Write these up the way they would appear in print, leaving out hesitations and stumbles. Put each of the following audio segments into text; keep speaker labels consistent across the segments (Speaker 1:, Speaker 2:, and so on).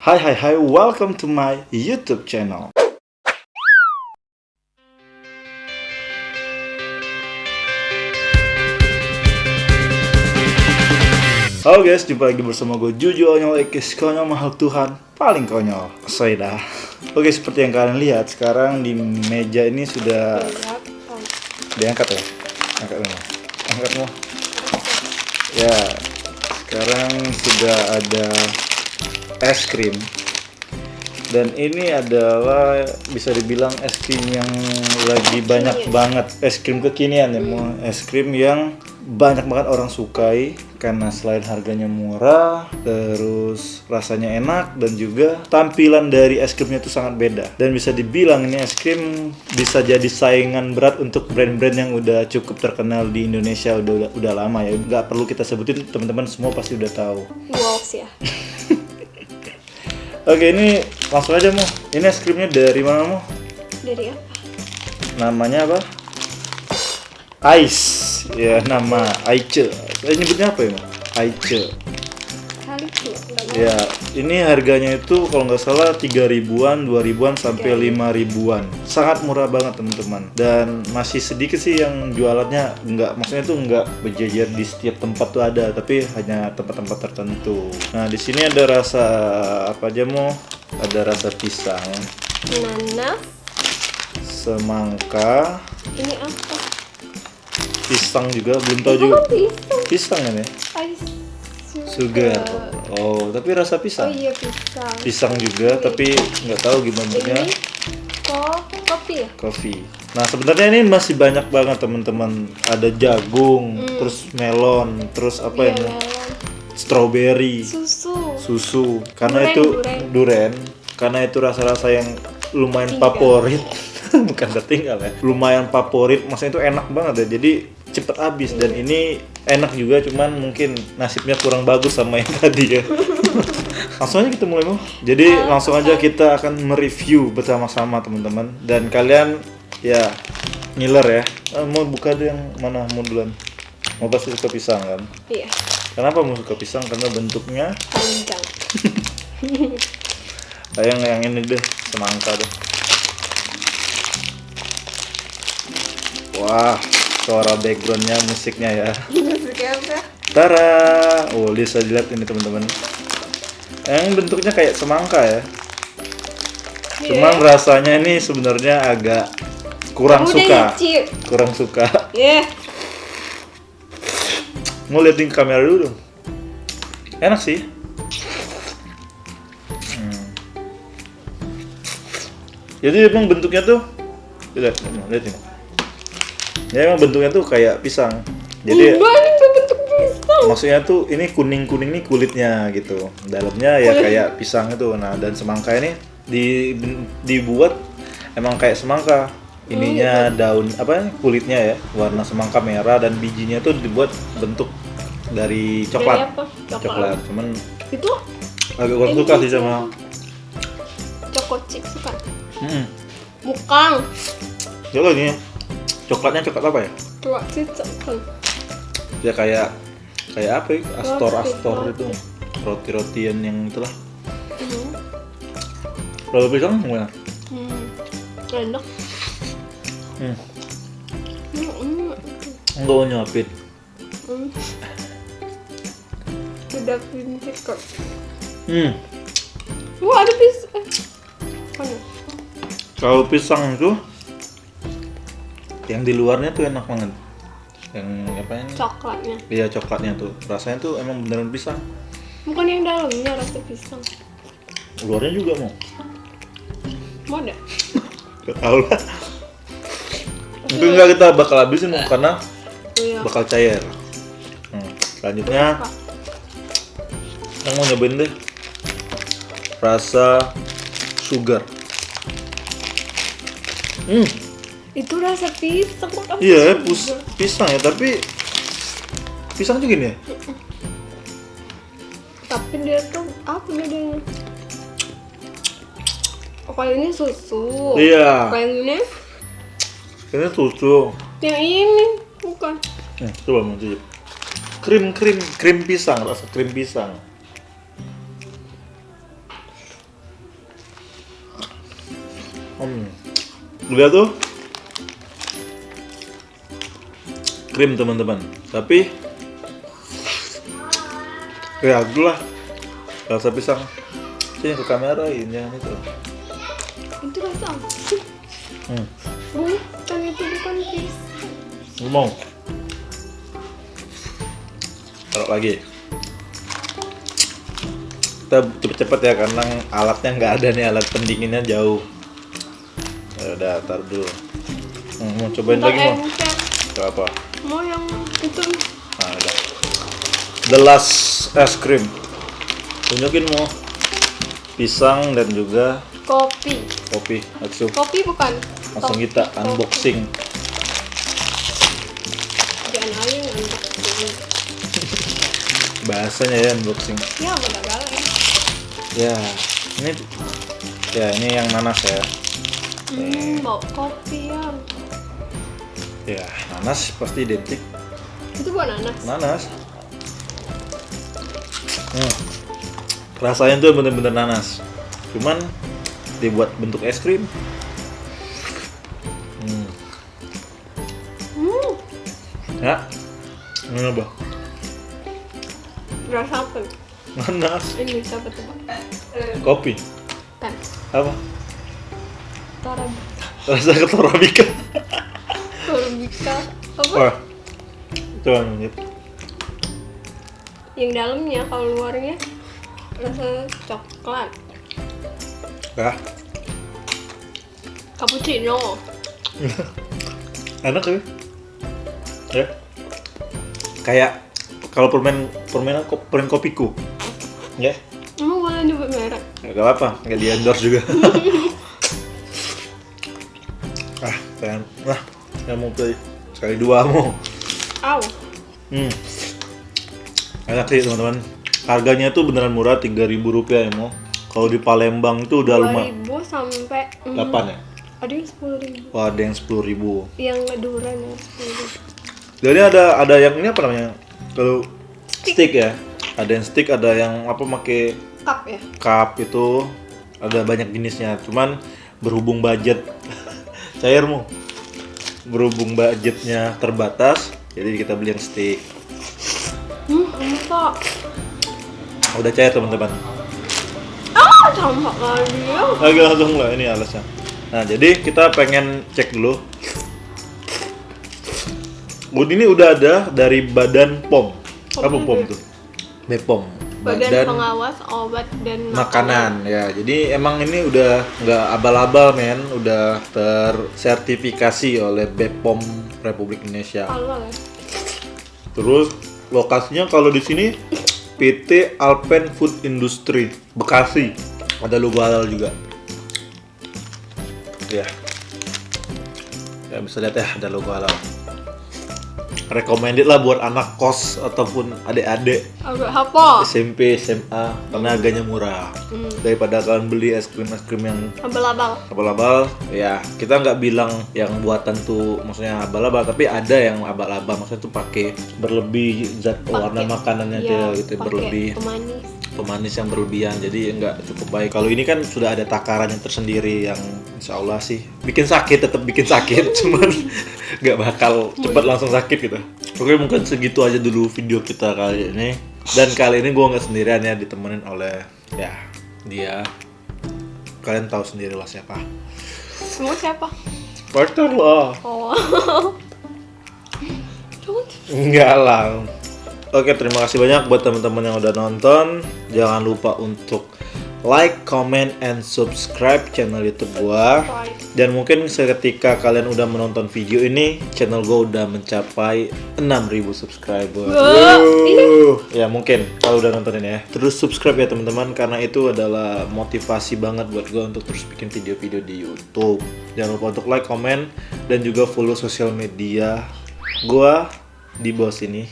Speaker 1: Hai, welcome to my YouTube channel. Halo guys, jumpa lagi bersama gue Juju Onyol Ekis, konyol makhluk Tuhan paling konyol. Saya dah. Oke, seperti yang kalian lihat sekarang di meja ini sudah diangkat ya. Angkat mau. Ya, sekarang sudah ada es krim. Dan ini adalah bisa dibilang es krim yang lagi banyak banget, es krim kekinian ya, es krim yang banyak banget orang sukai karena selain harganya murah, terus rasanya enak dan juga tampilan dari es krimnya itu sangat beda. Dan bisa dibilang ini es krim bisa jadi saingan berat untuk brand-brand yang udah cukup terkenal di Indonesia udah lama ya. Nggak perlu kita sebutin, teman-teman semua pasti udah tahu.
Speaker 2: Wow sih ya.
Speaker 1: Oke, ini langsung aja Mo. Ini es krimnya dari mana Mo?
Speaker 2: Dari apa?
Speaker 1: Namanya apa? Ice. Ya, nama Aice. Saya nyebutnya apa ya Mo? Aice.
Speaker 2: Kali tuh.
Speaker 1: Ya, ini harganya itu kalau nggak salah 3 ribuan, 2 ribuan sampai 5 ribuan. Sangat murah banget teman-teman. Dan masih sedikit sih yang jualannya, maksudnya tuh nggak berjejer di setiap tempat tuh ada, tapi hanya tempat-tempat tertentu. Nah, di sini ada rasa apa aja Mo? Ada rasa pisang,
Speaker 2: Nanas.
Speaker 1: semangka,
Speaker 2: Ini apa?
Speaker 1: pisang juga, belum tahu
Speaker 2: Itu
Speaker 1: juga.
Speaker 2: kan pisang.
Speaker 1: Pisang kan ya?
Speaker 2: Ice
Speaker 1: Sugar. Oh, tapi rasa
Speaker 2: Oh
Speaker 1: pisang.
Speaker 2: iya pisang.
Speaker 1: Pisang juga, tapi nggak tahu gimana bentuknya.
Speaker 2: Ini kopi ya?
Speaker 1: Kopi. Nah, sebenarnya ini masih banyak banget teman-teman. Ada jagung, terus melon, terus apa
Speaker 2: Iya,
Speaker 1: ini?
Speaker 2: melon.
Speaker 1: Strawberry,
Speaker 2: Susu.
Speaker 1: karena
Speaker 2: Duren,
Speaker 1: itu
Speaker 2: duren.
Speaker 1: duren, karena itu rasa-rasa yang lumayan
Speaker 2: Tinggal.
Speaker 1: favorit. Bukan tertinggal ya. Lumayan favorit, maksudnya itu enak banget ya. Jadi cepet habis dan ini enak juga, cuman mungkin nasibnya kurang bagus sama yang tadi ya. Langsung aja kita mulai Mo. Jadi langsung aja kita akan mereview bersama-sama teman-teman, dan kalian ya ngiler ya. Mau buka deh yang mana mau duluan? Mau pasti suka pisang kan?
Speaker 2: Iya.
Speaker 1: Kenapa mau suka pisang? Karena bentuknya
Speaker 2: Panjang.
Speaker 1: yang ini deh, semangka deh. Wah, suara backgroundnya musiknya ya.
Speaker 2: Musiknya apa?
Speaker 1: Tara, oh bisa dilihat ini teman-teman. Yang bentuknya kayak semangka ya. Cuman rasanya ini sebenarnya agak kurang
Speaker 2: Kamu
Speaker 1: suka.
Speaker 2: udah nyicip.
Speaker 1: Kurang suka.
Speaker 2: Iya.
Speaker 1: Mau lihat di kamera dulu dong. Enak sih. Jadi emang bentuknya tuh, lihat ini. Ya emang bentuknya tuh kayak pisang. Jadi
Speaker 2: Enggak, ini tuh bentuk pisang.
Speaker 1: maksudnya tuh ini kuning-kuning nih kulitnya gitu. Dalamnya ya kayak pisang itu. Nah, dan semangka ini dibuat emang kayak semangka. Ininya daun apa kulitnya ya, warna semangka merah, dan bijinya tuh dibuat bentuk dari coklat.
Speaker 2: Dari apa?
Speaker 1: Coklat. Cuman
Speaker 2: Itu
Speaker 1: agak kurang suka sih sama.
Speaker 2: Choco chip suka.
Speaker 1: Bukan.
Speaker 2: Bukan.
Speaker 1: Coba ini. Coklatnya coklat apa ya?
Speaker 2: Choco chip bukan.
Speaker 1: Ya kayak apa ya? Astor
Speaker 2: Roti.
Speaker 1: itu. Roti-rotian yang itulah. Kalau pisang gimana?
Speaker 2: Enak.
Speaker 1: Enggak mau nyapit.
Speaker 2: Udah pintar kok. Wah, ada pisang. Mana?
Speaker 1: Kalau pisang itu yang di luarnya tuh enak banget. Yang apa ini?
Speaker 2: Coklatnya.
Speaker 1: Iya, coklatnya tuh. Rasanya tuh emang beneran pisang.
Speaker 2: Bukan yang dalamnya rasa pisang.
Speaker 1: Luarnya juga mau.
Speaker 2: Mau ada?
Speaker 1: Gak tau lah. Mungkin nggak kita bakal habisin Mo, karena
Speaker 2: Iya.
Speaker 1: bakal cair. Selanjutnya yang mau nyobain deh rasa sugar.
Speaker 2: Itu rasa pisang. Kok rasa
Speaker 1: Iya,
Speaker 2: sugar?
Speaker 1: pisang ya, tapi pisang juga gini ya.
Speaker 2: Tapi dia tuh apa bedanya? Oh, kalau ini susu.
Speaker 1: Iya.
Speaker 2: Kalau yang ini?
Speaker 1: Ini susu.
Speaker 2: Yang ini bukan.
Speaker 1: Coba mau cicip. Krim pisang, rasa krim pisang. Lihat tuh krim teman-teman, tapi ya itulah rasa pisang. Sini ke kamera ini jangan itu.
Speaker 2: Itu rasa apa? Bukan, itu bukan pisang.
Speaker 1: Ngomong. Taruh lagi. Kita cepet-cepet ya karena alatnya nggak ada nih, alat pendinginnya jauh. Ya udah, taruh dulu. Mau cobain lagi mau? Gak apa?
Speaker 2: Mau yang itu.
Speaker 1: Nah, udah. The last es krim. Tunjukin mau. Pisang dan juga
Speaker 2: Kopi.
Speaker 1: kopi. Langsung
Speaker 2: Bukan.
Speaker 1: langsung kita unboxing.
Speaker 2: Jangan aja yang unboxing.
Speaker 1: Bahasanya ya unboxing.
Speaker 2: Ya, benar-benar.
Speaker 1: Ya, ini yang nanas ya.
Speaker 2: Mau kopi ya.
Speaker 1: Ya, nanas pasti identik.
Speaker 2: Itu bukan nanas.
Speaker 1: Nanas. Rasanya tuh bener-bener nanas. Cuman dibuat bentuk es krim. Ya. Ini apa?
Speaker 2: Rasa apa?
Speaker 1: Nanas.
Speaker 2: Ini siapa tuh, Pak?
Speaker 1: Kopi.
Speaker 2: Kan.
Speaker 1: Apa?
Speaker 2: Torabika.
Speaker 1: Rasa ketorabika.
Speaker 2: Torabika. Apa?
Speaker 1: Wah. Coba nyet.
Speaker 2: Yang dalamnya, kalau luarnya rasa coklat.
Speaker 1: Ya.
Speaker 2: Cappuccino.
Speaker 1: Enak ya? Ya. Kayak kalau permen kopiku. Ya.
Speaker 2: Emang boleh nyebut merek?
Speaker 1: Ya gak apa-apa, nggak di endorse juga. Pengen, yang mau beli sekali dua mau.
Speaker 2: Au.
Speaker 1: Enak sih teman-teman. Harganya tuh beneran murah, Rp3.000 ya mau. Kalau di Palembang tuh udah lumayan.
Speaker 2: 2.000 sampai
Speaker 1: 8 ya?
Speaker 2: Ada yang 10.000.
Speaker 1: Wah, ada yang 10.000.
Speaker 2: Yang durian ya 10.000.
Speaker 1: Jadi ada yang ini apa namanya? Kalau stick ya. Ada yang stick, ada yang apa pakai
Speaker 2: Cup ya?
Speaker 1: cup itu. Ada banyak jenisnya. Cuman berhubung budget cairmu. Berhubung budgetnya terbatas, jadi kita beli yang stick.
Speaker 2: Enak.
Speaker 1: Udah cair teman-teman.
Speaker 2: Sama kali ya.
Speaker 1: Agak langsung lah, ini alasnya. Nah, jadi kita pengen cek dulu. Ini udah ada dari Badan POM. Apa POM tuh? BPOM.
Speaker 2: Badan Pengawas Obat dan
Speaker 1: Makanan. Ya, jadi emang ini udah nggak abal-abal men, udah tersertifikasi oleh BPOM Republik Indonesia.
Speaker 2: Halal ya.
Speaker 1: Terus lokasinya kalau di sini PT Alpen Food Industry Bekasi. Ada logo halal juga. Ya. Ya bisa lihat ya, ada logo halal. Recommended lah buat anak kos ataupun adik-adik
Speaker 2: Agak apa?
Speaker 1: SMP, SMA karena harganya murah. Daripada kalian beli es krim yang
Speaker 2: Abal-abal.
Speaker 1: abal-abal, ya kita nggak bilang yang buatan tuh maksudnya abal-abal, tapi ada yang abal-abal maksudnya tuh pakai berlebih zat warna makanannya
Speaker 2: Iya,
Speaker 1: dia gitu
Speaker 2: pakai
Speaker 1: berlebih, pemanis yang berlebihan, jadi nggak cukup baik. Kalau ini kan sudah ada takarannya tersendiri yang insya Allah sih bikin sakit, tetap bikin sakit, cuman nggak bakal cepat langsung sakit gitu. Oke, mungkin segitu aja dulu video kita kali ini. Dan kali ini gue nggak sendirian ya, ditemenin oleh ya dia. Kalian tahu sendiri lah siapa.
Speaker 2: Semua siapa?
Speaker 1: Partner lah.
Speaker 2: Oh.
Speaker 1: Enggak lah. Oke, terima kasih banyak buat teman-teman yang udah nonton. Jangan lupa untuk like, comment, and subscribe channel YouTube gua. Dan mungkin seketika kalian udah menonton video ini, channel gua udah mencapai 6.000 subscriber. Ya mungkin kalau udah nonton ini ya. Terus subscribe ya teman-teman, karena itu adalah motivasi banget buat gua untuk terus bikin video-video di YouTube. Jangan lupa untuk like, comment, dan juga follow sosial media gua di bawah sini.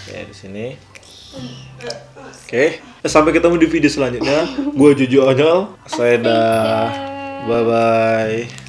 Speaker 1: Ya di sini. Oke, sampai ketemu di video selanjutnya. Gua Juju Onyol. Saya dah. Bye bye.